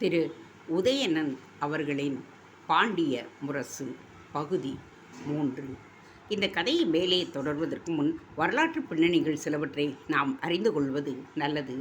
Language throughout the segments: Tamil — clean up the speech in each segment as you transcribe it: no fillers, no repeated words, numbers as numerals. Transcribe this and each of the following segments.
திரு உதயணன் அவர்களின் பாண்டிய முரசு பகுதி 3. இந்த கதையை மேலே தொடர்வதற்கு முன் வரலாற்று பின்னணிகள் சிலவற்றை நாம் அறிந்து கொள்வது நல்லது.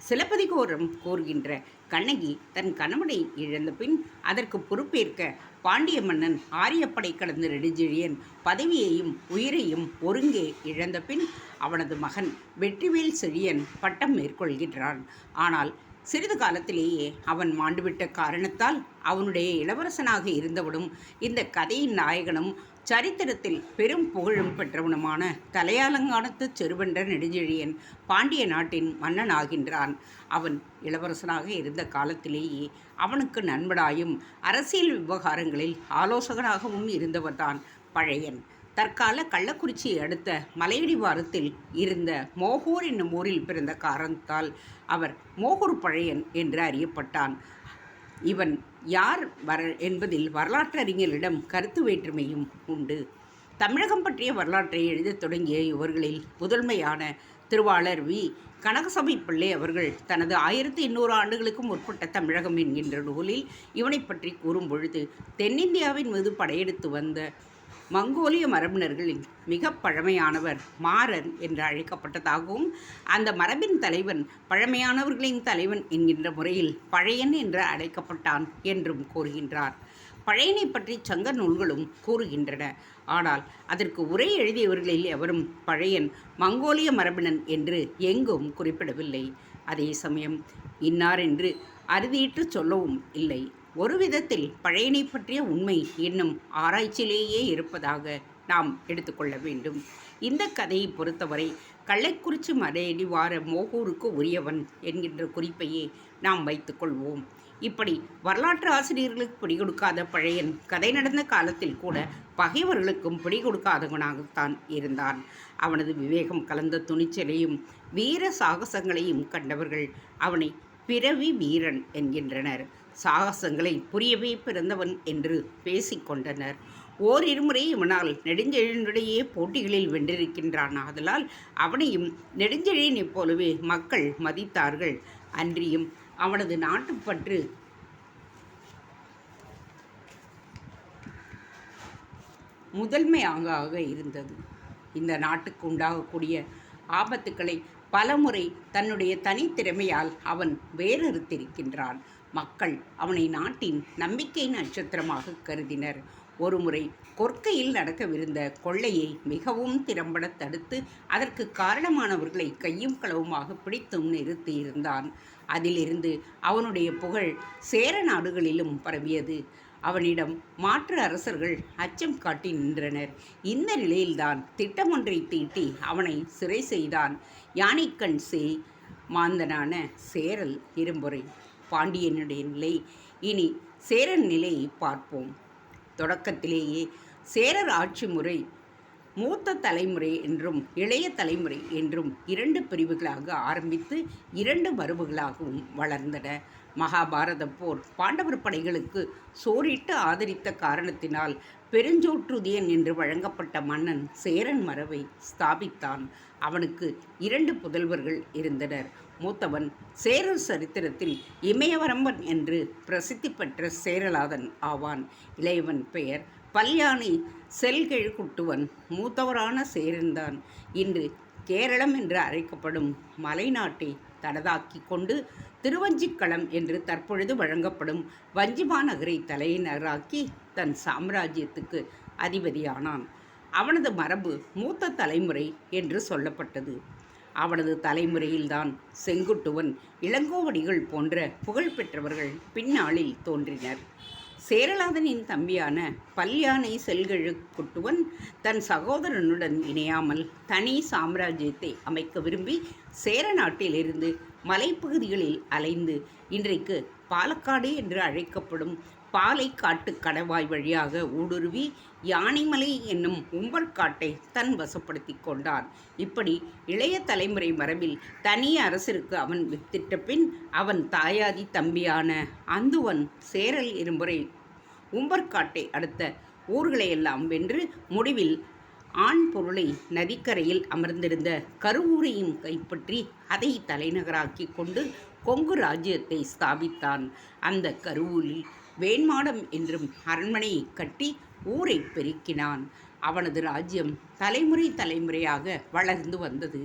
சிலப்பதிகாரம் கூறுகின்ற கண்ணகி தன் கணவனை இழந்த பின் அதற்கு பொறுப்பேற்க பாண்டிய மன்னன் ஆரியப்படை கடந்த நெடுஞ்செழியன் பதவியையும் உயிரையும் ஒருங்கே இழந்த பின் அவனது மகன் வெற்றிவேல் செழியன் பட்டம் மேற்கொள்கின்றான். ஆனால் சிறிது காலத்திலேயே அவன் மாண்டுவிட்ட காரணத்தால் அவனுடைய இளவரசனாக இருந்தவனும் இந்த கதையின் நாயகனும் சரித்திரத்தில் பெரும் புகழும் பெற்றவனுமான தலையாலங்கானத்து செருவென்ற நெடுஞ்செழியன் பாண்டிய நாட்டின் மன்னனாகின்றான். அவன் இளவரசனாக இருந்த காலத்திலேயே அவனுக்கு நண்பனாயும் அரசியல் விவகாரங்களில் ஆலோசகனாகவும் இருந்தவர்தான் பழையன். தற்கால கள்ளக்குறிச்சியை அடுத்த மலையடிவாரத்தில் இருந்த மோகூர் என்னும் ஊரில் பிறந்த காரணத்தால் அவர் மோகூர் பழையன் என்று அறியப்பட்டான். இவன் யார் என்பதில் வரலாற்றறிஞர்களிடம் கருத்து வேற்றுமையும் உண்டு. தமிழகம் பற்றிய வரலாற்றை எழுதத் தொடங்கிய இவர்களில் முதன்மையான திருவாளர் வி. கனகசபை பிள்ளை அவர்கள் தனது 1800 ஆண்டுகளுக்கும் முற்பட்ட தமிழகம் என்கின்ற நூலில் இவனை பற்றி கூறும் பொழுது, தென்னிந்தியாவின் மீது படையெடுத்து வந்த மங்கோலிய மரபினர்களின் மிக பழமையானவர் மாறன் என்று அழைக்கப்பட்டதாகவும், அந்த மரபின் தலைவன் பழமையானவர்களின் தலைவன் என்கின்ற முறையில் பழையன் என்று அழைக்கப்பட்டான் என்றும் கூறுகின்றார். பழையனை பற்றி சங்க நூல்களும் கூறுகின்றன. ஆனால் அதற்கு உரை எழுதியவர்களில் எவரும் பழையன் மங்கோலிய மரபினன் என்று எங்கும் குறிப்பிடவில்லை. அதே சமயம் இன்னார் என்று அறுதியிட்டு சொல்லவும் இல்லை. ஒரு விதத்தில் பழையனை பற்றிய உண்மை இன்னும் ஆராய்ச்சியிலேயே இருப்பதாக நாம் எடுத்துக்கொள்ள வேண்டும். இந்த கதையை பொறுத்தவரை கள்ளக்குறிச்சி மலையடிவார மோகூருக்கு உரியவன் என்கின்ற குறிப்பையே நாம் வைத்துக்கொள்வோம். இப்படி வரலாற்று ஆசிரியர்களுக்கு பிடிகொடுக்காத பழையன் கதை நடந்த காலத்தில் கூட பகைவர்களுக்கும் பிடிகொடுக்காதவனாகத்தான் இருந்தான். அவனது விவேகம் கலந்த துணிச்சலையும் வீர சாகசங்களையும் கண்டவர்கள் அவனை பிறவி வீரன் என்கின்றனர். சாகசங்களை புரியவே பிறந்தவன் என்று பேசிக்கொண்டனர். ஓரிருமுறை இவனால் நெடுஞ்செழியனுடைய போட்டிகளில் வென்றிருக்கின்றான். ஆதலால் அவனையும் நெடுஞ்செழியனைப் போலவே மக்கள் மதித்தார்கள். அன்றியும் அவனது நாட்டுப்பற்று முதன்மையாக இருந்தது. இந்த நாட்டுக்கு உண்டாகக்கூடிய ஆபத்துக்களை பலமுறை தன்னுடைய தனித்திறமையால் அவன் வேறறுத்திருக்கின்றான். மக்கள் அவனை நாட்டின் நம்பிக்கை நட்சத்திரமாக கருதினர். ஒருமுறை கொற்கையில் நடக்கவிருந்த கொள்ளையை மிகவும் திறம்பட தடுத்து அதற்கு காரணமானவர்களை கையும் களவுமாக பிடித்தும் நிறுத்தியிருந்தான். அதிலிருந்து அவனுடைய புகழ் சேர நாடுகளிலும் பரவியது. அவனிடம் மாற்று அரசர்கள் அச்சம் காட்டி நின்றனர். இந்த நிலையில்தான் திட்டமொன்றை தீட்டி அவனை சிறை செய்தான் யானைக்கண் சேய் மாந்தனான சேரல் இரும்பொறை. பாண்டியனுடைய நிலை. இனி சேரன் நிலையை பார்ப்போம். தொடக்கத்திலேயே சேரர் ஆட்சி முறை மூத்த தலைமுறை என்றும் இளைய தலைமுறை என்றும் 2 பிரிவுகளாக ஆரம்பித்து 2 மரபுகளாகவும் வளர்ந்தன. மகாபாரத போர் பாண்டவர் படைகளுக்கு சோறிட்டு ஆதரித்த காரணத்தினால் பெருஞ்சோற்றுதியன் என்று வழங்கப்பட்ட மன்னன் சேரன் மரபை ஸ்தாபித்தான். அவனுக்கு 2 புதல்வர்கள் இருந்தனர். மூத்தவன் சேரர் சரித்திரத்தில் இமயவரம்பன் என்று பிரசித்தி பெற்ற சேரலாதன் ஆவான். இளையவன் பெயர் பல்யானை செல்கெழுகுட்டுவன். மூத்தவரான சேரன்தான் இன்று கேரளம் என்று அழைக்கப்படும் மலைநாட்டை தனதாக்கி கொண்டு திருவஞ்சிக்களம் என்று தற்பொழுது வழங்கப்படும் வஞ்சிமா நகரை தலைநகராக்கி தன் சாம்ராஜ்யத்துக்கு அதிபதியானான். அவனது மரபு மூத்த தலைமுறை என்று சொல்லப்பட்டது. அவனது தலைமுறையில்தான் செங்குட்டுவன், இளங்கோவடிகள் போன்ற புகழ்பெற்றவர்கள் பின்னாளில் தோன்றினர். சேரலாதனின் தம்பியான பல்யானை செல்கெழுகுட்டுவன் தன் சகோதரனுடன் இணையாமல் தனி சாம்ராஜ்யத்தை அமைக்க விரும்பி சேர நாட்டிலிருந்து மலைப்பகுதிகளில் அலைந்து இன்றைக்கு பாலக்காடு என்று அழைக்கப்படும் பாலைக்காட்டு கடவாய் வழியாக ஊடுருவி யானைமலை என்னும் உம்பர்காட்டை தன் வசப்படுத்தி கொண்டான். இப்படி இளைய தலைமுறை மரபில் தனி அரசருக்கு அவன் வித்திட்ட பின் அவன் தாயாதி தம்பியான அந்துவன் சேரல் இரும்புரை உம்பர்காட்டை அடுத்த ஊர்களையெல்லாம் வென்று முடிவில் ஆண் பொருளை நதிக்கரையில் அமர்ந்திருந்த கருவூரையும் கைப்பற்றி அதை தலைநகராக்கி கொண்டு கொங்கு ராஜ்யத்தை ஸ்தாபித்தான். அந்த கருவூரில் வேண்மாடம் என்றும் அரண்மனையை கட்டி ஊரை பெருக்கினான். அவனது ராஜ்யம் தலைமுறை தலைமுறையாக வளர்ந்து வந்தது.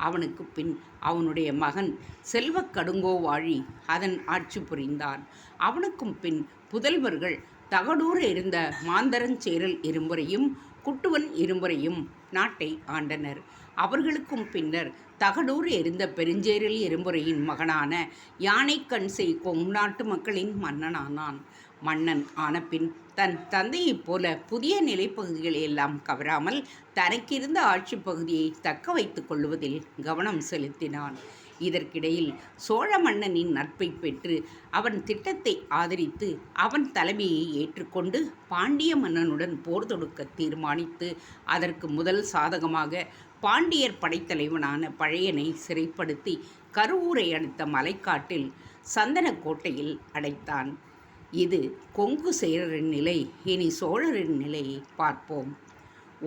அவனுக்கு பின் அவனுடைய மகன் செல்வக் கடுங்கோவாழி அதன் ஆட்சி புரிந்தான். அவனுக்கும் பின் புதல்வர்கள் தகடூர் இருந்த மாந்தரஞ்சேரல் இரும்புரையும் குட்டுவன் இரும்புரையும் நாட்டை ஆண்டனர். அவர்களுக்கும் பின்னர் தகடூர் இருந்த பெருஞ்சேரல் இரும்புரையின் மகனான யானைக்கண்சை கொங்கு நாட்டு மக்களின் மன்னனானான். மன்னன் ஆனபின் தன் தந்தையைப் போல புதிய நிலைப்பகுதிகளை எல்லாம் கவராமல் தனக்கிருந்த ஆட்சி பகுதியை தக்க வைத்துக் கொள்வதில் கவனம் செலுத்தினான். இதற்கிடையில் சோழ மன்னனின் நட்பை பெற்று அவன் திட்டத்தை ஆதரித்து அவன் தலைமையை ஏற்றுக்கொண்டு பாண்டிய மன்னனுடன் போர் தொடுக்க தீர்மானித்து அதற்கு முதல் சாதகமாக பாண்டியர் படைத்தலைவனான பழையனை சிறைப்படுத்தி கருவூரை அடுத்த மலைக்காட்டில் சந்தனக்கோட்டையில் அடைத்தான். இது கொங்கு சேரரின் நிலை. இனி சோழரின் நிலையை பார்ப்போம்.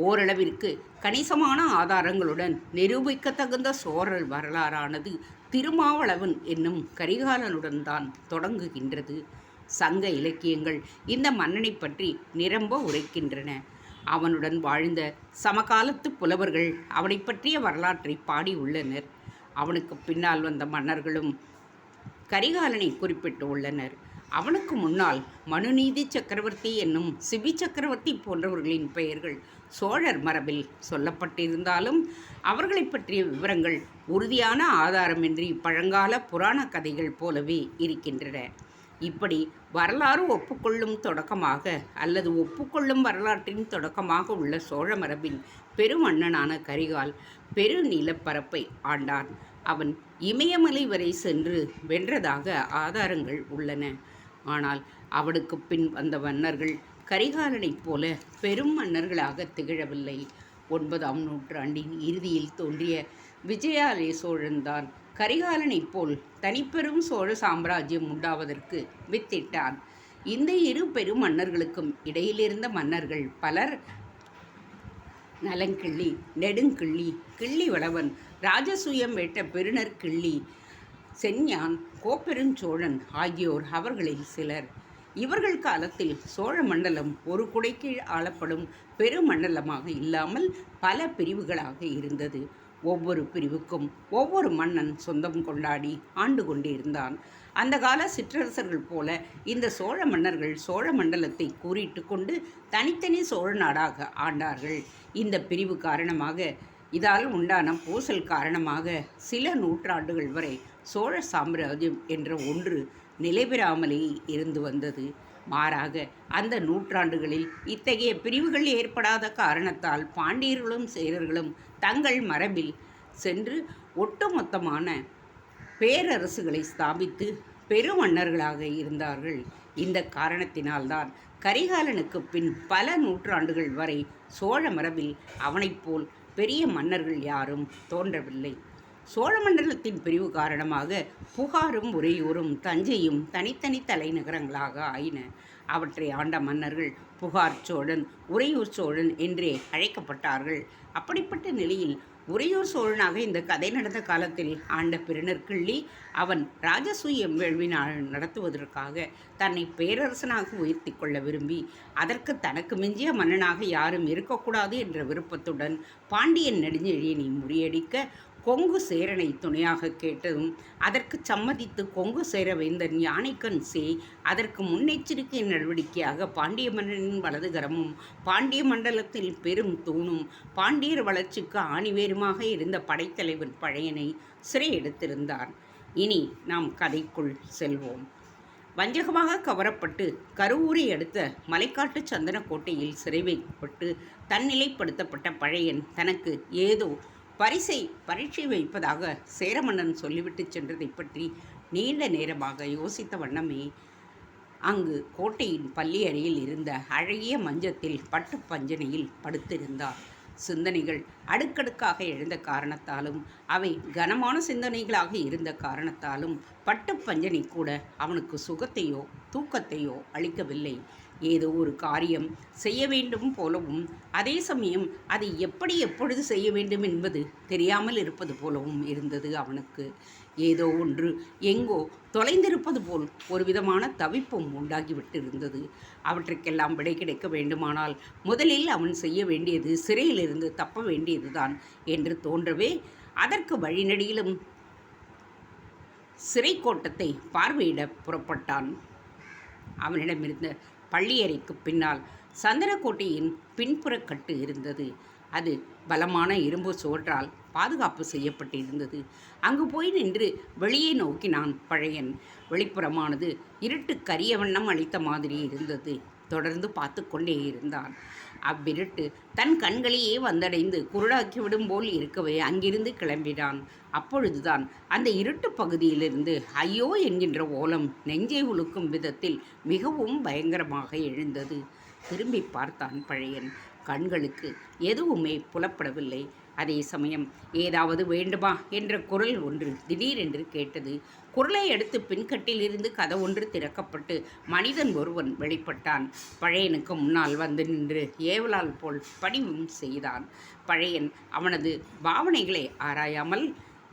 ஓரளவிற்கு கணிசமான ஆதாரங்களுடன் நிரூபிக்கத்தகுந்த சோழர் வரலாறானது திருமாவளவன் என்னும் கரிகாலனுடன் தான் தொடங்குகின்றது. சங்க இலக்கியங்கள் இந்த மன்னனை பற்றி நிரம்ப உரைக்கின்றன. அவனுடன் வாழ்ந்த சமகாலத்து புலவர்கள் அவனை பற்றிய வரலாற்றை பாடியுள்ளனர். அவனுக்கு பின்னால் வந்த மன்னர்களும் கரிகாலனை குறிப்பிட்டு உள்ளனர். அவனுக்கு முன்னால் மனுநீதி சக்கரவர்த்தி என்னும் சிபி சக்கரவர்த்தி போன்றவர்களின் பெயர்கள் சோழர் மரபில் சொல்லப்பட்டிருந்தாலும் அவர்களை பற்றிய விவரங்கள் உறுதியான ஆதாரமின்றி பழங்கால புராண கதைகள் போலவே இருக்கின்றன. இப்படி வரலாறு ஒப்புக்கொள்ளும் தொடக்கமாக அல்லது ஒப்புக்கொள்ளும் வரலாற்றின் தொடக்கமாக உள்ள சோழ மரபின் பெருமன்னனான கரிகால் பெரு நிலப்பரப்பை ஆண்டான். அவன் இமயமலை வரை சென்று வென்றதாக ஆதாரங்கள் உள்ளன. ஆனால் அவனுக்கு பின் வந்த மன்னர்கள் கரிகாலனைப் போல பெரும் மன்னர்களாக திகழவில்லை. 9ஆம் நூற்றாண்டின் இறுதியில் தோன்றிய விஜயாலய சோழன்தான் கரிகாலனைப் போல் தனிப்பெரும் சோழ சாம்ராஜ்யம் உண்டாவதற்கு வித்திட்டான். இந்த இரு பெரும் மன்னர்களுக்கும் இடையிலிருந்த மன்னர்கள் பலர் நலங்கிள்ளி, நெடுங்கிள்ளி, கிள்ளிவளவன், ராஜசூயம் வேட்ட பெருநர் கிள்ளி, செஞ்ஞான், கோப்பெருஞ்சோழன் ஆகியோர் அவர்களில் சிலர். இவர்கள் காலத்தில் சோழ மண்டலம் ஒரு குடைக்கீழ் ஆளப்படும் பெருமண்டலமாக இல்லாமல் பல பிரிவுகளாக இருந்தது. ஒவ்வொரு பிரிவுக்கும் ஒவ்வொரு மன்னன் சொந்தம் கொண்டாடி ஆண்டு கொண்டிருந்தான். அந்த கால சிற்றரசர்கள் போல இந்த சோழ மன்னர்கள் சோழ மண்டலத்தை கூறிட்டு கொண்டு தனித்தனி சோழ நாடாக ஆண்டார்கள். இந்த பிரிவு காரணமாக, இதால் உண்டான பூசல் காரணமாக சில நூற்றாண்டுகள் வரை சோழ சாம்ராஜ்யம் என்ற ஒன்று நிலைபெறாமலே இருந்து வந்தது. மாறாக அந்த நூற்றாண்டுகளில் இத்தகைய பிரிவுகள் ஏற்படாத காரணத்தால் பாண்டியர்களும் சேரர்களும் தங்கள் மரபில் சென்று ஒட்டுமொத்தமான பேரரசுகளை ஸ்தாபித்து பெருமன்னர்களாக இருந்தார்கள். இந்த காரணத்தினால்தான் கரிகாலனுக்கு பின் பல நூற்றாண்டுகள் வரை சோழ மரபில் அவனைப் போல் பெரிய மன்னர்கள் யாரும் தோன்றவில்லை. சோழ மண்டலத்தின் பிரிவு காரணமாக புகாரும் உறையூரும் தஞ்சையும் தனித்தனி தலைநகரங்களாக ஆயின. அவற்றை ஆண்ட மன்னர்கள் புகார் சோழன், உறையூர் சோழன் என்றே அழைக்கப்பட்டார்கள். அப்படிப்பட்ட நிலையில் உறையூர் சோழனாக இந்த கதை நடந்த காலத்தில் ஆண்ட பெருநற்கிள்ளி அவன் ராஜசூயம் வேள்வி நடத்துவதற்காக தன்னை பேரரசனாக உயர்த்தி கொள்ள விரும்பி அதற்கு தனக்கு மிஞ்சிய மன்னனாக யாரும் இருக்கக்கூடாது என்ற விருப்பத்துடன் பாண்டியன் நெடுஞ்செழியனை முறியடிக்க கொங்கு சேரனை துணையாக கேட்டதும் அதற்கு சம்மதித்து கொங்கு சேர வேந்தன் யானைக்கண் சேய் அதற்கு முன்னெச்சரிக்கை நடவடிக்கையாக பாண்டிய மன்னனின் வலதுகரமும் பாண்டிய மண்டலத்தில் பெரும் தூணும் பாண்டியர் வளர்ச்சிக்கு ஆணிவேருமாக இருந்த படைத்தலைவன் பழையனை சிறை எடுத்திருந்தான். இனி நாம் கதைக்குள் செல்வோம். வஞ்சகமாக கவரப்பட்டு கருவூரை அடுத்த மலைக்காட்டு சந்தனக்கோட்டையில் சிறை வைக்கப்பட்டு தன்னிலைப்படுத்தப்பட்ட பழையன் தனக்கு ஏதோ பரீட்சை வைப்பதாக சேரமன்னன் சொல்லிவிட்டு சென்றதை பற்றி நீண்ட நேரமாக யோசித்த வண்ணமே அங்கு கோட்டையின் பள்ளி அறையில் இருந்த அழகிய மஞ்சத்தில் பட்டு பஞ்சனையில் படுத்திருந்தார். சிந்தனைகள் அடுக்கடுக்காக எழுந்த காரணத்தாலும் அவை கனமான சிந்தனைகளாக இருந்த காரணத்தாலும் பட்டு பஞ்சனை கூட அவனுக்கு சுகத்தையோ தூக்கத்தையோ அளிக்கவில்லை. ஏதோ ஒரு காரியம் செய்ய வேண்டும் போலவும் அதே சமயம் அதை எப்படி எப்பொழுது செய்ய வேண்டும் என்பது தெரியாமல் இருப்பது போலவும் இருந்தது அவனுக்கு. ஏதோ ஒன்று எங்கோ தொலைந்திருப்பது போல் ஒரு விதமான தவிப்பும் உண்டாகிவிட்டிருந்தது. அவற்றுக்கெல்லாம் விடை கிடைக்க வேண்டுமானால் முதலில் அவன் செய்ய வேண்டியது சிறையிலிருந்து தப்ப வேண்டியதுதான் என்று தோன்றவே அதற்கு வழிநடியிலும் சிறை கோட்டத்தை பார்வையிட புறப்பட்டான். அவனிடமிருந்த பள்ளியறைக்கு பின்னால் சந்தனக்கோட்டையின் பின்புறக் கட்டு இருந்தது. அது பலமான இரும்பு சுவற்றால் பாதுகாப்பு செய்யப்பட்டிருந்தது. அங்கு போய் நின்று வெளியே நோக்கினான் பழையன். வெளிப்புறமானது இருட்டு கரிய வண்ணம் அளித்த மாதிரி இருந்தது. தொடர்ந்து பார்த்து கொண்டே இருந்தான். அவ்விருட்டு தன் கண்களையே வந்தடைந்து குருடாக்கிவிடும் போல் இருக்கவே அங்கிருந்து கிளம்பினான். அப்பொழுதுதான் அந்த இருட்டு பகுதியிலிருந்து ஐயோ என்கின்ற ஓலம் நெஞ்சை உலுக்கும் விதத்தில் மிகவும் பயங்கரமாக எழுந்தது. திரும்பி பார்த்தான் பழையன். கண்களுக்கு எதுவுமே புலப்படவில்லை. அதே சமயம் ஏதாவது வேண்டுமா என்ற குரல் ஒன்று திடீரென்று கேட்டது. குரலை அடுத்து பின்கட்டில் இருந்து கதவொன்று திறக்கப்பட்டு மனிதன் ஒருவன் வெளிப்பட்டான். பழையனுக்கு முன்னால் வந்து நின்று ஏவலால் போல் பணிவும் செய்தான். பழையன் அவனது பாவனைகளை ஆராயாமல்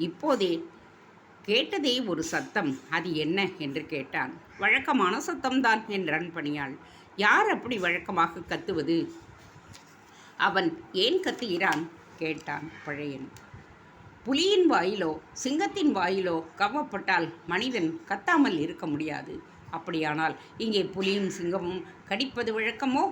இப்போதே கேட்டதே ஒரு சத்தம், அது என்ன என்று கேட்டான். வழக்கமான சத்தம்தான் என்றான் பணியாள். யார் அப்படி வழக்கமாக கத்துவது? அவன் ஏன் கத்துகிறான் கேட்டான் பழையன். புலியின் வாயிலோ சிங்கத்தின் வாயிலோ கவ்வப்பட்டால் மனிதன் கத்தாமல் இருக்க முடியாது. அப்படியானால் இங்கே புலியும் சிங்கமும் கடிப்பது வழக்கமோ?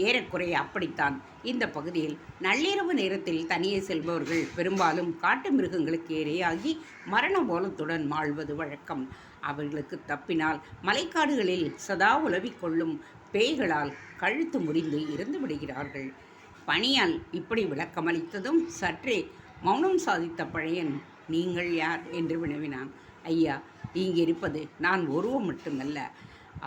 ஏறக்குறைய அப்படித்தான். இந்த பகுதியில் நள்ளிரவு நேரத்தில் தனியே செல்பவர்கள் பெரும்பாலும் காட்டு மிருகங்களுக்கு இரையாகி மரண ஓலத்துடன் வாழ்வது வழக்கம். அவர்களுக்கு தப்பினால் மலைக்காடுகளில் சதா உலவிக் கொள்ளும் பேய்களால் கழுத்து முறிந்து இறந்து விடுகிறார்கள். பணியால் இப்படி விளக்கமளித்ததும் சற்றே மௌனம் சாதித்த பழையன், நீங்கள் யார் என்று வினவினான். ஐயா, இங்கிருப்பது நான் ஒருவன் மட்டுமல்ல,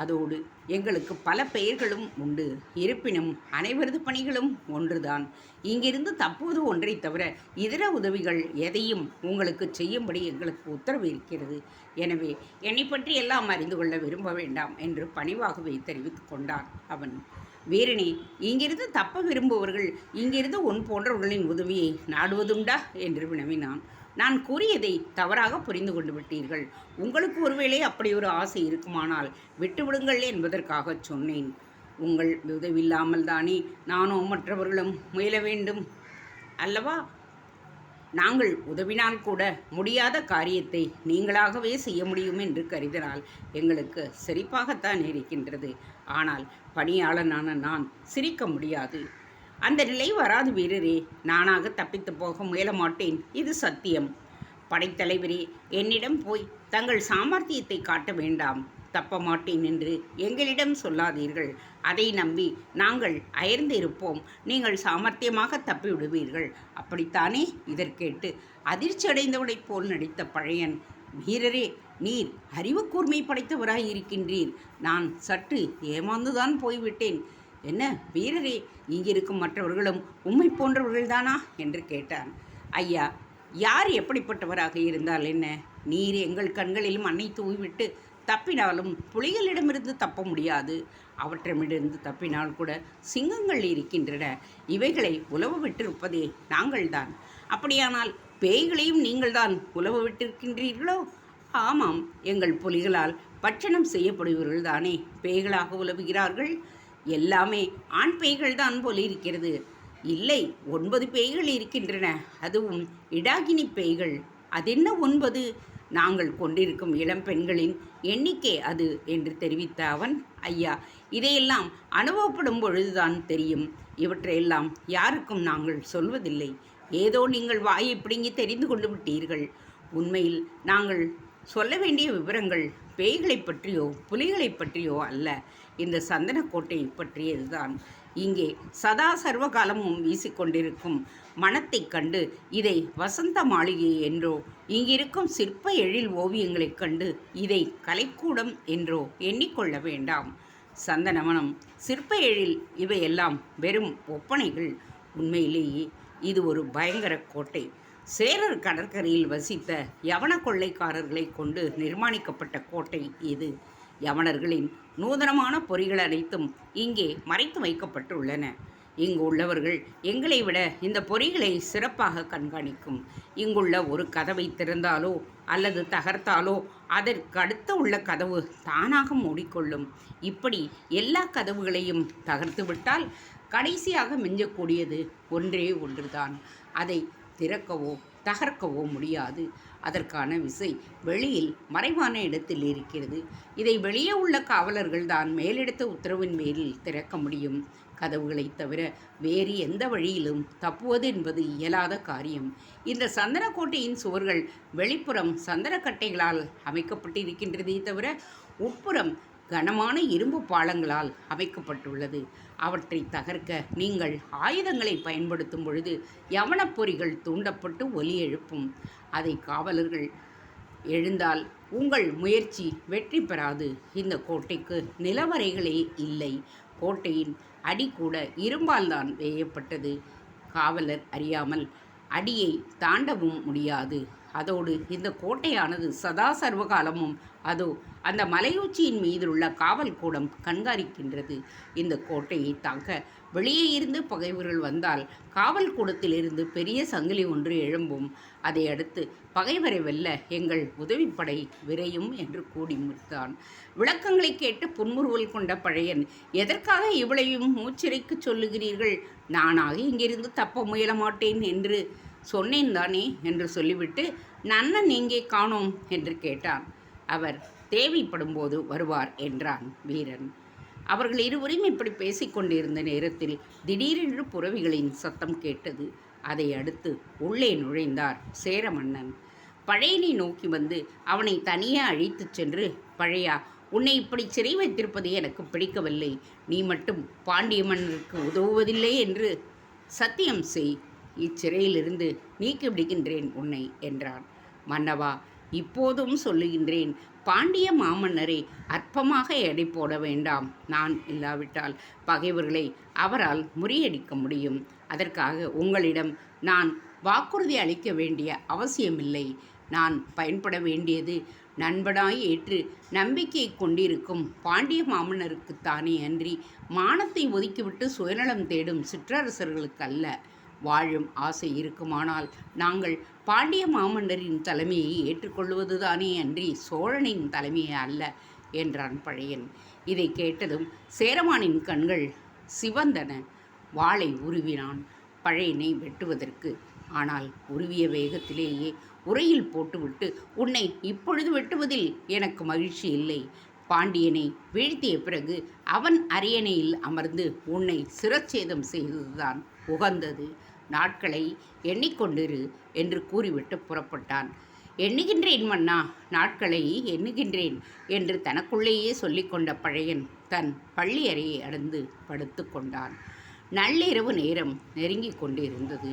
அதோடு எங்களுக்கு பல பெயர்களும் உண்டு. இருப்பினும் அனைவரது பணிகளும் ஒன்றுதான். இங்கிருந்து தப்புவது ஒன்றை தவிர இதர உதவிகள் எதையும் உங்களுக்கு செய்யும்படி எங்களுக்கு உத்தரவு இருக்கிறது. எனவே என்னை பற்றி எல்லாம் அறிந்து கொள்ள விரும்ப வேண்டாம் என்று பணிவாகவே தெரிவித்து கொண்டான் அவன். வீரனே, இங்கிருந்து தப்ப விரும்புபவர்கள் இங்கிருந்து உன் போன்றவர்களின் உதவியை நாடுவதுண்டா என்று வினவினான். நான் கூறியதை தவறாக புரிந்து கொண்டு விட்டீர்கள். உங்களுக்கு ஒருவேளை அப்படி ஒரு ஆசை இருக்குமானால் விட்டுவிடுங்கள் என்பதற்காக சொன்னேன். உங்கள் உதவியில்லாமல் தானே நானோ மற்றவர்களும் முயல வேண்டும் அல்லவா? நாங்கள் உதவினால் கூட முடியாத காரியத்தை நீங்களாகவே செய்ய முடியும் என்று கருதினால் எங்களுக்கு சிரிப்பாகத்தான் இருக்கின்றது. ஆனால் பணியாளனான நான் சிரிக்க முடியாது. அந்த நிலை வராது வீரரே. நானாக தப்பித்து போக முயல மாட்டேன், இது சத்தியம். படைத்தலைவரே, என்னிடம் போய் தங்கள் சாமர்த்தியத்தை காட்ட வேண்டாம். தப்ப மாட்டேன் என்று எங்களிடம் சொல்லாதீர்கள். அதை நம்பி நாங்கள் அயர்ந்து இருப்போம். நீங்கள் சாமர்த்தியமாக தப்பி விடுவீர்கள், அப்படித்தானே? இதற்கேட்டு அதிர்ச்சி அடைந்தவனைப் போல் நடித்த பழையன், வீரரே, நீர் அறிவு கூர்மை படைத்தவராயிருக்கின்றீர். நான் சற்று ஏமாந்துதான் போய்விட்டேன். என்ன வீரரே, இங்கிருக்கும் மற்றவர்களும் உம்மை போன்றவர்கள்தானா என்று கேட்டான். ஐயா, யார் எப்படிப்பட்டவராக இருந்தால் என்ன? நீர் எங்கள் கண்களில் மண்ணை தூவிவிட்டு தப்பினாலும் புலிகளிடமிருந்து தப்ப முடியாது. அவற்றிடமிருந்து தப்பினால் கூட சிங்கங்கள் இருக்கின்றன. இவைகளை உலவ விட்டிருப்பதே நாங்கள்தான். அப்படியானால் பேய்களையும் நீங்கள்தான் உலவ விட்டிருக்கின்றீர்களோ? ஆமாம், எங்கள் புலிகளால் பட்சணம் செய்யப்படுபவர்கள் தானே பேய்களாக உலவுகிறார்கள். எல்லாமே ஆண் பேய்கள்தான் போல் இருக்கிறது. இல்லை, 9 பேய்கள் இருக்கின்றன, அதுவும் இடாகினி பேய்கள். அதென்ன 9? நாங்கள் கொண்டிருக்கும் இளம் பெண்களின் எண்ணிக்கை அது என்று தெரிவித்த அவன், ஐயா, இதையெல்லாம் அனுபவப்படும் பொழுதுதான் தெரியும். இவற்றையெல்லாம் யாருக்கும் நாங்கள் சொல்வதில்லை. ஏதோ நீங்கள் வாயை பிடுங்கி தெரிந்து கொண்டு விட்டீர்கள். உண்மையில் நாங்கள் சொல்ல வேண்டிய விவரங்கள் பேய்களை பற்றியோ புலிகளை பற்றியோ அல்ல, இந்த சந்தனக்கோட்டை பற்றியதுதான். இங்கே சதா சர்வகாலமும் வீசிக்கொண்டிருக்கும் மனத்தை கண்டு இதை வசந்த மாளிகை என்றோ, இங்கிருக்கும் சிற்ப எழில் ஓவியங்களைக் கண்டு இதை கலைக்கூடம் என்றோ எண்ணிக்கொள்ள வேண்டாம். சந்தனவனம், சிற்ப எழில் இவையெல்லாம் வெறும் ஒப்பனைகள். உண்மையிலேயே இது ஒரு பயங்கர கோட்டை. சேரர் கடற்கரையில் வசித்த யவன கொள்ளைக்காரர்களை கொண்டு நிர்மாணிக்கப்பட்ட கோட்டை இது. யவனர்களின் நூதனமான பொறிகள் அனைத்தும் இங்கே மறைத்து வைக்கப்பட்டுள்ளன. இங்கு உள்ளவர்கள் எங்களை விட இந்த பொறிகளை சிறப்பாக கண்காணிக்கும். இங்குள்ள ஒரு கதவை திறந்தாலோ அல்லது தகர்த்தாலோ அதற்கு அடுத்த உள்ள கதவு தானாக மூடிக்கொள்ளும். இப்படி எல்லா கதவுகளையும் தகர்த்து விட்டால் கடைசியாக மிஞ்சக்கூடியது ஒன்றே ஒன்றுதான். அதை திறக்கவோ தகர்க்கவோ முடியாது. அதற்கான விசை வெளியில் மறைவான இடத்தில் இருக்கிறது. இதை வெளியே உள்ள காவலர்கள் தான் மேலெடுத்த உத்தரவின் பேரில் திறக்க முடியும். கதவுகளை தவிர வேறு எந்த வழியிலும் தப்புவது என்பது இயலாத காரியம். இந்த சந்தனக்கோட்டையின் சுவர்கள் வெளிப்புறம் சந்தனக்கட்டைகளால் அமைக்கப்பட்டிருக்கின்றதே தவிர உட்புறம் கனமான இரும்பு பாலங்களால் அமைக்கப்பட்டுள்ளது. அவற்றை தகர்க்க நீங்கள் ஆயுதங்களை பயன்படுத்தும் பொழுது யவனப்பொறிகள் தூண்டப்பட்டு ஒலி எழுப்பும். அதை காவலர்கள் எழுந்தால் உங்கள் முயற்சி வெற்றி பெறாது. இந்த கோட்டைக்கு நிலவறைகளே இல்லை. கோட்டையின் அடி கூட இரும்பால் தான் வேயப்பட்டது. காவலர் அறியாமல் அடியை தாண்டவும் முடியாது. அதோடு இந்த கோட்டையானது சதா சர்வகாலமும் அதோ அந்த மலையுச்சியின் மீதுள்ள காவல் கூடம் கண்காணிக்கின்றது. இந்த கோட்டையை தாக்க வெளியே இருந்து பகைவர்கள் வந்தால் காவல் கூடத்திலிருந்து பெரிய சங்கிலி ஒன்று எழும்பும். அதை அடுத்து பகைவரை வெல்ல எங்கள் உதவிப்படை விரையும் என்று கூடி முடித்தான். விளக்கங்களை கேட்டு புன்முறுவல் கொண்ட பழையன், எதற்காக இவளையும் மூச்சிறைக்கு சொல்லுகிறீர்கள்? நானாக இங்கிருந்து தப்ப முயல மாட்டேன் என்று சொன்னேன் தானே என்று சொல்லிவிட்டு நன்னன் எங்கே காணோம் என்று கேட்டான். அவர் தேவைப்படும் போது வருவார் என்றான் வீரன். அவர்கள் இருவரும் இப்படி பேசிக்கொண்டிருந்த நேரத்தில் திடீரென்று புறவிகளின் சத்தம் கேட்டது. அதை அடுத்து உள்ளே நுழைந்தார் சேரமன்னன். பழையனை நோக்கி வந்து அவனை தனியே அழைத்துச் சென்று, பழையா, உன்னை இப்படி சிறை வைத்திருப்பது எனக்கு பிடிக்கவில்லை. நீ மட்டும் பாண்டிய மன்னருக்கு உதவுவதில்லை என்று சத்தியம் செய். இச்சிறையிலிருந்து நீக்கி விடுகின்றேன் உன்னை என்றான். மன்னவா, இப்போதும் சொல்லுகின்றேன், பாண்டிய மாமன்னரை அற்பமாக எடை போட வேண்டாம். நான் இல்லாவிட்டால் பகைவர்களை அவரால் முறியடிக்க முடியும். அதற்காக உங்களிடம் நான் வாக்குறுதி அளிக்க வேண்டிய அவசியமில்லை. நான் பயன்பட வேண்டியது நண்பனாய் ஏற்று நம்பிக்கை கொண்டிருக்கும் பாண்டிய மாமன்னருக்குத்தானே அன்றி மானத்தை ஒதுக்கிவிட்டு சுயநலம் தேடும் சிற்றரசர்களுக்கு அல்ல. வாழும் ஆசை இருக்குமானால் நாங்கள் பாண்டிய மாமன்னரின் தலைமையை ஏற்றுக்கொள்வதுதானே அன்றி சோழனின் தலைமையை அல்ல என்றான் பழையன். இதை கேட்டதும் சேரமானின் கண்கள் சிவந்தன. வாளை உருவினான் பழையனை வெட்டுவதற்கு. ஆனால் உருவிய வேகத்திலேயே உரையில் போட்டுவிட்டு, உன்னை இப்பொழுது வெட்டுவதில் எனக்கு மகிழ்ச்சி இல்லை. பாண்டியனை வீழ்த்திய பிறகு அவன் அரியணையில் அமர்ந்து உன்னை சிரச்சேதம் செய்ததுதான் உகந்தது. நாட்களை எண்ணிக்கொண்டிரு என்று கூறிவிட்டு புறப்பட்டான். எண்ணுகின்றேன் மன்னா, நாட்களை எண்ணுகின்றேன் என்று தனக்குள்ளேயே சொல்லிக்கொண்ட பழையன் தன் பள்ளி அறையை அடைந்து படுத்து கொண்டான். நள்ளிரவு நேரம் நெருங்கி கொண்டிருந்தது.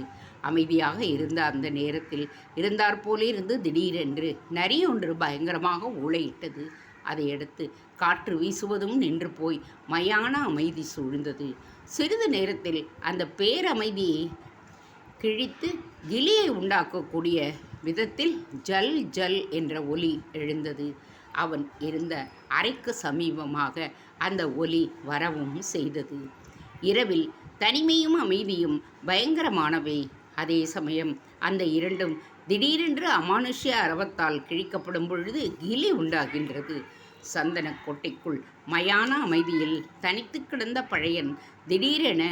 அமைதியாக இருந்த அந்த நேரத்தில் இருந்தாற்போலிருந்து திடீரென்று நரியொன்று பயங்கரமாக ஊளையிட்டது. அதையடுத்து காற்று வீசுவதும் நின்று போய் மயான அமைதி சூழ்ந்தது. சிறிது நேரத்தில் அந்த பேரமைதியை கிழித்து கிளியை உண்டாக்கக்கூடிய விதத்தில் ஜல் ஜல் என்ற ஒலி எழுந்தது. அவன் இருந்த அறைக்கு சமீபமாக அந்த ஒலி வரவும் செய்தது. இரவில் தனிமையும் அமைதியும் பயங்கரமானவை. அதே சமயம் அந்த இரண்டும் திடீரென்று அமானுஷ்ய அரவத்தால் கிழிக்கப்படும் பொழுது கிளி உண்டாகின்றது. சந்தன கோட்டைக்குள் மயான அமைதியில் தனித்து கிடந்த பழையன் திடீரென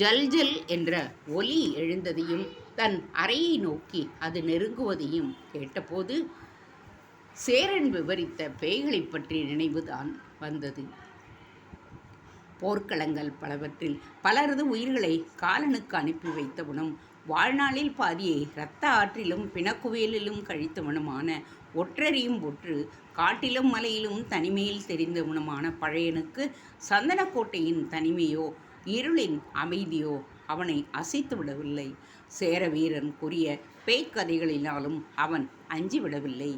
ஜல் ஜல் என்ற ஒலி எழுந்ததையும் தன் அறையை நோக்கி அது நெருங்குவதையும் கேட்டபோது சேரன் விவரித்த பேய்களை பற்றிய நினைவுதான் வந்தது. போர்க்களங்கள் பலவற்றில் பலரது உயிர்களை காலனுக்கு அனுப்பி வைத்தவனும் வாழ்நாளில் பாதியை இரத்த ஆற்றிலும் பிணக்குவியலிலும் கழித்தவனுமான ஒற்றறியும் ஒற்று காட்டிலும் மலையிலும் தனிமையில் தெரிந்தவனுமான பழையனுக்கு சந்தனக்கோட்டையின் தனிமையோ இருளின் அமைதியோ அவனை அசைத்து விடவில்லை. சேர வீரன் கூறிய பேய்க்கதைகளினாலும் அவன் அஞ்சிவிடவில்லை.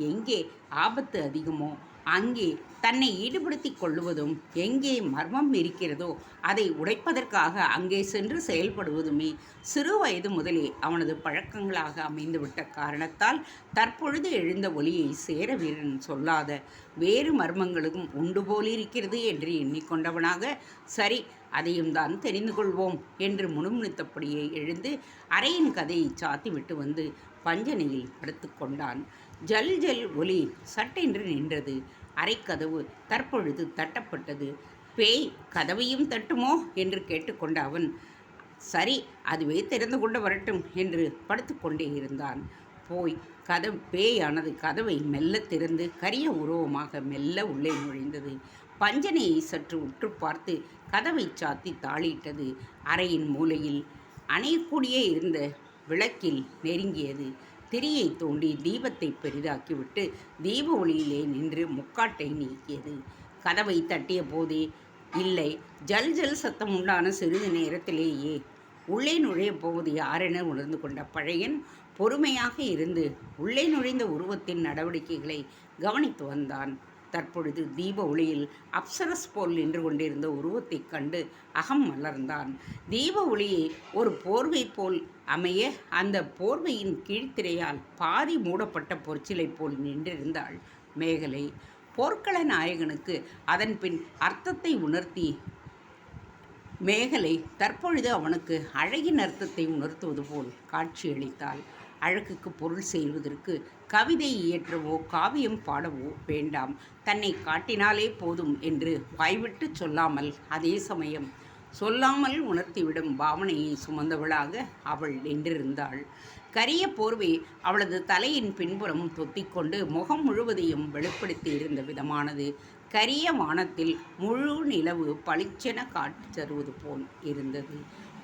எங்கே ஆபத்து அதிகமோ அங்கே தன்னை ஈடுபடுத்திக் கொள்ளுவதும், எங்கே மர்மம் இருக்கிறதோ அதை உடைப்பதற்காக அங்கே சென்று செயல்படுவதுமே சிறு வயது முதலே அவனது பழக்கங்களாக அமைந்துவிட்ட காரணத்தால் தற்பொழுது எழுந்த ஒலியை சேர வீரன் சொல்லாத வேறு மர்மங்களும் உண்டு போலிருக்கிறது என்று எண்ணிக்கொண்டவனாக, சரி, அதையும் தான் தெரிந்து கொள்வோம் என்று முணுமுணுத்தபடியே எழுந்து அறையின் கதையை சாத்திவிட்டு வந்து பஞ்சனையில் படுத்து கொண்டான். ஜல் ஜல் ஒலி சட்டென்று நின்றது. அறைக்கதவு தற்பொழுது தட்டப்பட்டது. பேய் கதவையும் தட்டுமோ என்று கேட்டுக்கொண்ட அவன், சரி, அதுவே திறந்து கொண்டு வரட்டும் என்று படுத்து கொண்டே இருந்தான். போய் பேயானது கதவை மெல்ல திறந்து கரிய உருவமாக மெல்ல உள்ளே நுழைந்தது. பஞ்சனையை சற்று உற்று பார்த்து கதவை சாத்தி தாளிட்டது. அறையின் மூலையில் அணையக்கூடிய இருந்த விளக்கில் நெருங்கியது. திரியை தோண்டி தீபத்தை பெரிதாக்கிவிட்டு தீப ஒளியிலே நின்று முக்காட்டை நீக்கியது. கதவை தட்டிய போதே இல்லை, ஜல் ஜல் சத்தம் உண்டான சிறிது நேரத்திலேயே உள்ளே நுழையப் போவது யாரென உணர்ந்து கொண்ட பழையன் பொறுமையாக இருந்து உள்ளே நுழைந்த உருவத்தின் நடவடிக்கைகளை கவனித்து வந்தான். தற்பொழுது தீப ஒளியில் அப்சரஸ் போல் நின்று கொண்டிருந்த உருவத்தைக் கண்டு அகம் மலர்ந்தான். தீப ஒளியை ஒரு போர்வை போல் அமைய அந்த போர்வையின் கீழ்த்திரையால் பாதி மூடப்பட்ட பொற்சிலை போல் நின்றிருந்தாள் மேகலை. போர்க்கள நாயகனுக்கு அதன் பின் அர்த்தத்தை உணர்த்தி மேகலை தற்பொழுது அவனுக்கு அழகின் அர்த்தத்தை உணர்த்துவது போல் காட்சியளித்தாள். அழகுக்கு பொருள் செய்வதற்கு கவிதை இயற்றவோ காவியம் பாடவோ வேண்டாம், தன்னை காட்டினாலே போதும் என்று வாய்விட்டு சொல்லாமல் அதே சமயம் சொல்லாமல் உணர்த்திவிடும் பாவனையை சுமந்தவளாக அவள் நின்றிருந்தாள். கரிய போர்வை அவளது தலையின் பின்புறம் தொத்திக்கொண்டு முகம் முழுவதையும் வெளிப்படுத்தி இருந்த விதமானது கரிய வானத்தில் முழு நிலவு பளிச்சென காட்சி தருவது போல் இருந்தது.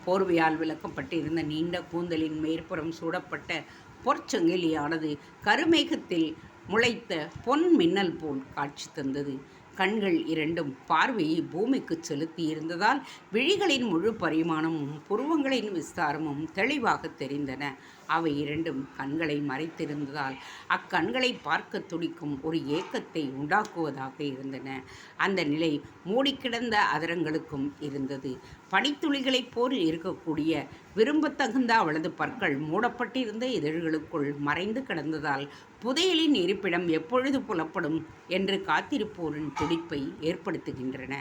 போர்வையால் விளக்கப்பட்டிருந்த நீண்ட கூந்தலின் மேற்புறம் சூடப்பட்ட பொற்சங்கிலியானது கருமேகத்தில் முளைத்த பொன் மின்னல் போல் காட்சி தந்தது. கண்கள் இரண்டும் பார்வையை பூமிக்கு செலுத்தி இருந்ததால் விழிகளின் முழு பரிமாணமும் புருவங்களின் விஸ்தாரமும் தெளிவாக தெரிந்தன. அவை இரண்டும் கண்களை மறைத்திருந்ததால் அக்கண்களை பார்க்க துடிக்கும் ஒரு ஏக்கத்தை உண்டாக்குவதாக இருந்தன. அந்த நிலை மூடிக்கிடந்த அதரங்களுக்கும் இருந்தது. பனித்துளிகளைப் போல் இருக்கக்கூடிய விரும்பத்தகுந்த அவளது பற்கள் மூடப்பட்டிருந்த இதழ்களுக்குள் மறைந்து கிடந்ததால் புதையலின் இருப்பிடம் எப்பொழுது புலப்படும் என்று காத்திருப்போரின் துடிப்பை ஏற்படுத்துகின்றன.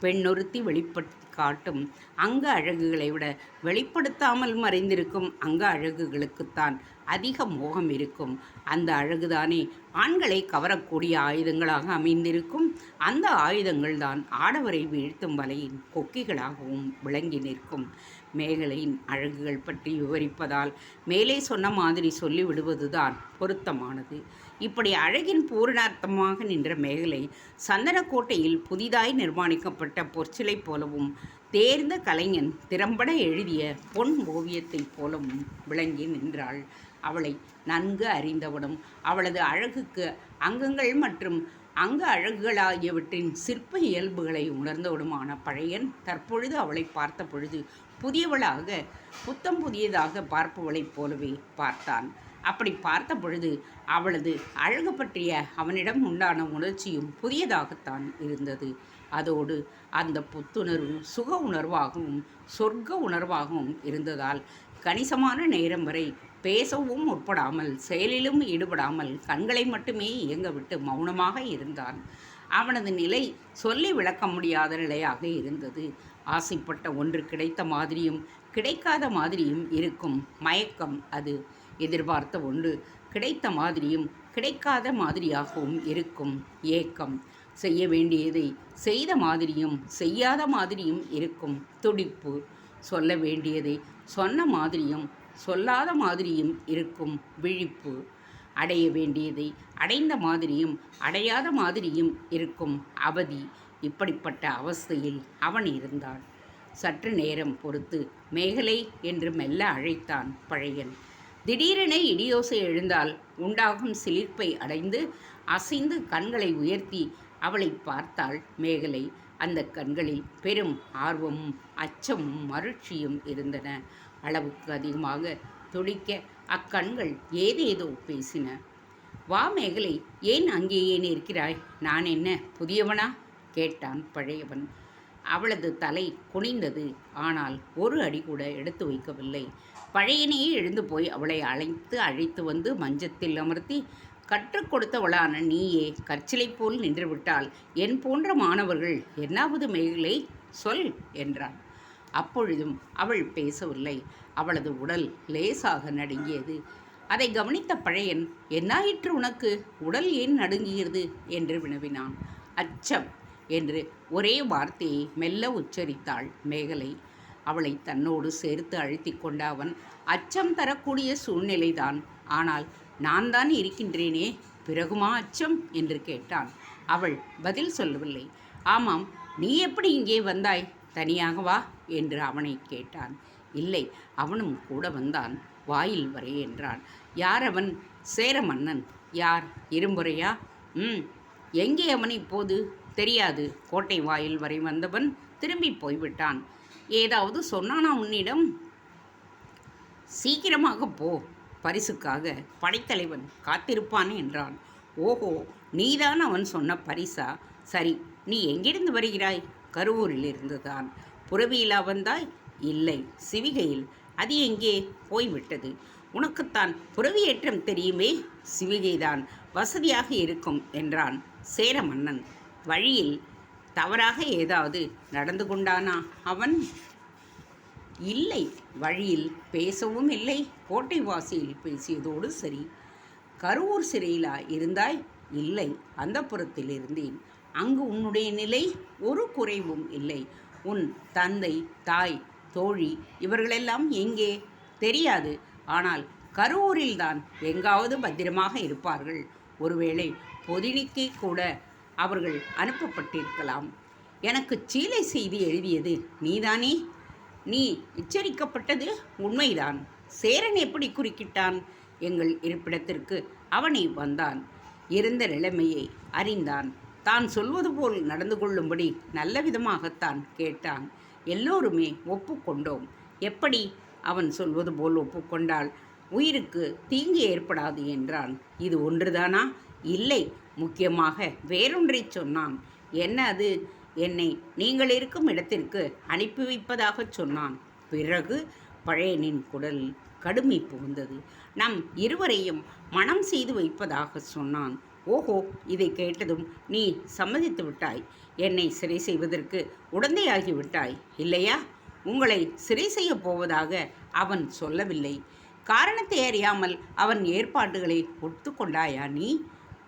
பெண்ணொருத்தி வெளிப்படுத்தி காட்டும் அங்க அழகுகளை விட வெளிப்படுத்தாமல் மறைந்திருக்கும் அங்க அழகுகளுக்குத்தான் அதிக மோகம் இருக்கும். அந்த அழகுதானே ஆண்களை கவரக்கூடிய ஆயுதங்களாக அமைந்திருக்கும். அந்த ஆயுதங்கள் தான் ஆடவரை வீழ்த்தும் வலையின் கொக்கிகளாகவும் விளங்கி நிற்கும். மேகலையின் அழகுகள் பற்றி விவரிப்பதால் மேலே சொன்ன மாதிரி சொல்லிவிடுவதுதான் பொருத்தமானது. இப்படி அழகின் பூரணார்த்தமாக நின்ற மேகலை சந்தனக்கோட்டையில் புதிதாய் நிர்மாணிக்கப்பட்ட பொற்சிலை போலவும் தேர்ந்த கலைஞன் திறம்பட எழுதிய பொன் ஓவியத்தைப் போலவும் விளங்கி நின்றாள். அவளை நன்கு அறிந்தவனும் அவளது அழகுக்கு அங்கங்கள் மற்றும் அங்க அழகுகளாகியவற்றின் சிற்ப இயல்புகளை உணர்ந்தவனுமான பழையன் தற்பொழுது அவளை பார்த்த பொழுது புதியவளாக புத்தம் புதியதாக பார்ப்பவளைப் போலவே பார்த்தான். அப்படி பார்த்த பொழுது அவளது அழகு பற்றிய அவனிடம் உண்டான உணர்ச்சியும் புதியதாகத்தான் இருந்தது. அதோடு அந்த புத்துணர்வு சுக உணர்வாகவும் சொர்க்க உணர்வாகவும் இருந்ததால் கணிசமான நேரம் வரை பேசவும் முற்படாமல் செயலிலும் ஈடுபடாமல் கண்களை மட்டுமே இயங்கவிட்டு மௌனமாக இருந்தான். அவனது நிலை சொல்லி விளக்க முடியாத நிலையாக இருந்தது. ஆசைப்பட்ட ஒன்று கிடைத்த மாதிரியும் கிடைக்காத மாதிரியும் இருக்கும் மயக்கம் அது. எதிர்பார்த்த ஒன்று கிடைத்த மாதிரியும் கிடைக்காத மாதிரியாகவும் இருக்கும் ஏக்கம். செய்ய வேண்டியதை செய்த மாதிரியும் செய்யாத மாதிரியும் இருக்கும் துடிப்பு. சொல்ல வேண்டியதை சொன்ன மாதிரியும் சொல்லாத மாதிரியும் இருக்கும் விழிப்பு. அடைய வேண்டியதை அடைந்த மாதிரியும் அடையாத மாதிரியும் இருக்கும் அவதி. இப்படிப்பட்ட அவஸ்தையில் அவன் இருந்தான். சற்று நேரம் பொறுத்து மேகலை என்று மெல்ல அழைத்தான் பழையன். திடீரென இடியோசை எழுந்தால் உண்டாகும் சிலிர்ப்பை அடைந்து அசைந்து கண்களை உயர்த்தி அவளை பார்த்தாள் மேகலை. அந்த கண்களில் பெரும் ஆர்வமும் அச்சமும் மகிழ்ச்சியும் இருந்தன. அளவுக்கு அதிகமாக துடிக்க அக்கண்கள் ஏதேதோ பேசின. வா மேகலை, ஏன் அங்கேயே நிற்கிறாய்? நான் என்ன புதியவனா? கேட்டான் பழையவன். அவளது தலை குனிந்தது. ஆனால் ஒரு அடி கூட எடுத்து வைக்கவில்லை. பழையனையே எழுந்து போய் அவளை அழைத்து வந்து மஞ்சத்தில் அமர்த்தி, கற்றுக் கொடுத்தவளான நீயே கற்சிலை போல் நின்றுவிட்டால் என் போன்ற மாணவர்கள் என்னாவது மேகலை சொல் என்றான். அப்பொழுதும் அவள் பேசவில்லை. அவளது உடல் லேசாக நடுங்கியது. அதை கவனித்த பழையன், என்னாயிற்று உனக்கு? உடல் ஏன் நடுங்குகிறது என்று வினவினான். அச்சம் என்று ஒரே வார்த்தையை மெல்ல உச்சரித்தாள் மேகலை. அவளை தன்னோடு சேர்த்து அழுத்தி கொண்ட அவன், அச்சம் தரக்கூடிய சூழ்நிலைதான், ஆனால் நான் தான் இருக்கின்றேனே, பிறகுமா அச்சம் என்று கேட்டான். அவள் பதில் சொல்லவில்லை. ஆமாம், நீ எப்படி இங்கே வந்தாய்? தனியாகவா என்று அவனை கேட்டான். இல்லை, அவனும் கூட வந்தான். வாயில் வரை என்றான். யார் அவன்? சேர மன்னன். யார், இரும்புறையா? எங்கே அவன் இப்போது? தெரியாது. கோட்டை வாயில் வரை வந்தவன் திரும்பி போய்விட்டான். ஏதாவது சொன்னானா உன்னிடம்? சீக்கிரமாக போ, பரிசுக்காக படைத்தலைவன் காத்திருப்பான் என்றான். ஓஹோ, நீதான் அவன் சொன்ன பரிசா? சரி, நீ எங்கிருந்து வருகிறாய்? கருவூரில் இருந்துதான். புறவியிலா வந்தாய்? இல்லை, சிவிகையில். அது எங்கே போய்விட்டது? உனக்குத்தான் புறவியேற்றம் தெரியுமே, சிவிகைதான் வசதியாக இருக்கும் என்றான் சேர மன்னன். வழியில் தவறாக ஏதாவது நடந்து கொண்டானா அவன்? இல்லை, வழியில் பேசவும் இல்லை. கோட்டை வாசியில் பேசியதோடு சரி. கருவூர் சிறையிலா இருந்தாய்? இல்லை, அந்தப்புறத்தில் இருந்தேன். அங்கு உன்னுடைய நிலை ஒரு குறைவும் இல்லை. உன் தந்தை, தாய், தோழி இவர்களெல்லாம் எங்கே? தெரியாது. ஆனால் கருவூரில்தான் எங்காவது பத்திரமாக இருப்பார்கள். ஒருவேளை பொதினிக்கு கூட அவர்கள் அனுப்பப்பட்டிருக்கலாம். எனக்கு சீலை செய்தி எழுதியது நீதானே? நீ எச்சரிக்கப்பட்டது உண்மைதான். சேரன் எப்படி குறுக்கிட்டான்? எங்கள் இருப்பிடத்திற்கு அவனை வந்தான். இருந்த நிலைமையை அறிந்தான். தான் சொல்வது போல் நடந்து கொள்ளும்படி நல்ல விதமாகத்தான் கேட்டான். எல்லோருமே ஒப்புக்கொண்டோம். எப்படி? அவன் சொல்வது போல் ஒப்புக்கொண்டால் உயிருக்கு தீங்கு ஏற்படாது என்றான். இது ஒன்றுதானா? இல்லை, முக்கியமாக வேறொன்றை சொன்னான். என்ன அது? என்னை நீங்கள் இருக்கும் இடத்திற்கு அனுப்பி வைப்பதாக சொன்னான். பிறகு பழையனின் குடல் கடுமை புகுந்தது. நம் இருவரையும் மனம் செய்து வைப்பதாக சொன்னான். ஓஹோ, இதை கேட்டதும் நீ சம்மதித்து விட்டாய். என்னை சிறை செய்வதற்கு உடந்தையாகிவிட்டாய் இல்லையா? உங்களை சிறை செய்யப் போவதாக அவன் சொல்லவில்லை. காரணத்தை அறியாமல் அவன் ஏற்பாடுகளை ஒத்துக்கொண்டாயா நீ?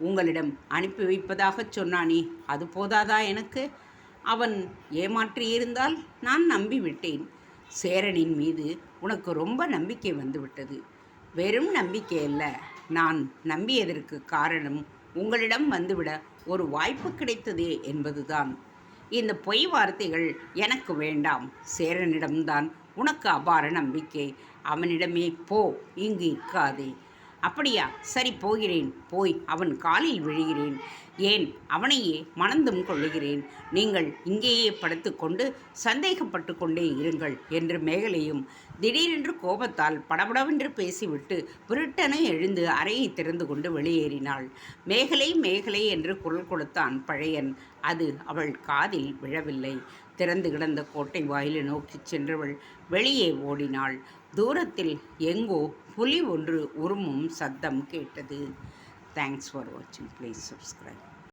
உங்களிடம் அனுப்பி வைப்பதாகச் சொன்னானே, அது போதாதா எனக்கு? அவன் ஏமாற்றியிருந்தால் நான் நம்பிவிட்டேன். சேரனின் மீது உனக்கு ரொம்ப நம்பிக்கை வந்துவிட்டது. வெறும் நம்பிக்கை அல்ல, நான் நம்பியதற்கு காரணம் உங்களிடம் வந்துவிட ஒரு வாய்ப்பு கிடைத்ததே என்பதுதான். இந்த பொய் வார்த்தைகள் எனக்கு வேண்டாம். சேரனிடம்தான் உனக்கு அபார நம்பிக்கை. அவனிடமே போ, இங்கு இருக்காதே. அப்படியா? சரி, போகிறேன். போய் அவன் காலில் விழுகிறேன். ஏன், அவனையே மணந்தும் கொள்ளுகிறேன். நீங்கள் இங்கேயே படுத்துக்கொண்டு சந்தேகப்பட்டு கொண்டே இருங்கள் என்று மேகலையும் திடீரென்று கோபத்தால் படபடவென்று பேசிவிட்டு விருட்டென எழுந்து அறையை திறந்து கொண்டு வெளியேறினாள். மேகலை, மேகலை என்று குரல் கொடுத்தான் பழையன். அது அவள் காதில் விழவில்லை. திறந்து கிடந்த கோட்டை வாயிலை நோக்கிச் சென்றவள் வெளியே ஓடினாள். தூரத்தில் எங்கோ புலி ஒன்று உருமும் சத்தம் கேட்டது. தேங்க்ஸ் ஃபார் வாட்சிங். Please subscribe.